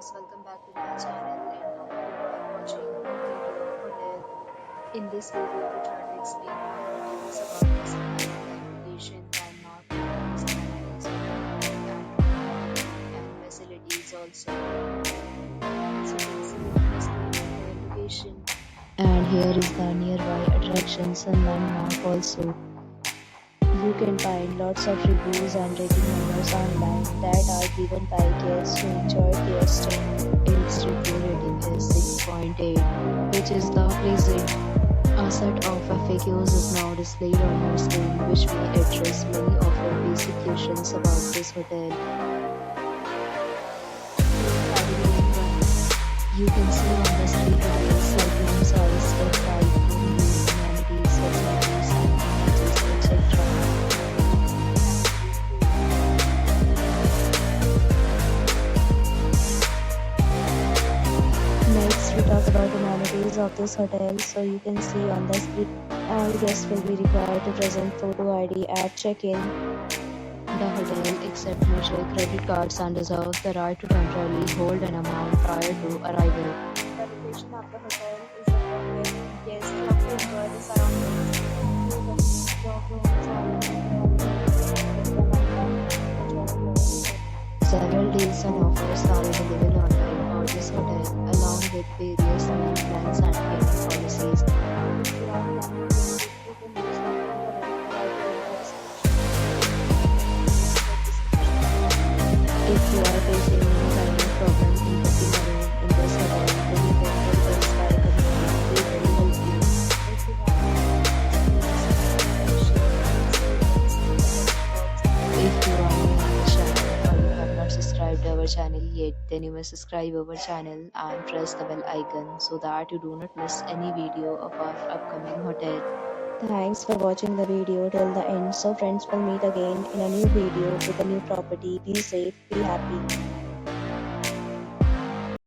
friends, welcome back to my channel, and now you are watching a video of hotel. In this video we try to explain more details about this hotel, like location, landmark, reviews, amenities, and facilities also. So you can see on the screen the location, and here is the nearby attractions and landmark also. You can find lots of reviews and rating numbers online that are given by guests who enjoyed their stay. Its review rating is 6.8, which is the pleasant. A set of FAQs is now displayed on your screen, which may address many of your basic questions about this hotel. You can see on the screen hotels like room size, bed type, room view, amenities, facilities, and packages, etc. Next, we talk about amenities of this hotel. So you can see on the screen, all guests will be required to present photo ID at check-in. The hotel accepts major credit cards and reserves the right to temporarily hold an amount prior to arrival. The location of the hotel is appropriate. Guests have to enjoy the surroundings. Several deals and offers are available online for this hotel, along with various meal plans and payment policies. If you are facing any kind of problem in booking a room in this hotel, then you can call us by a community. We will help you. If you are new on this channel or you have not subscribed our channel yet, then you must subscribe our channel and press the bell icon so that you do not miss any video of our upcoming hotel. Thanks for watching the video till the end. So friends, will meet again in a new video with a new property. Be safe, be happy.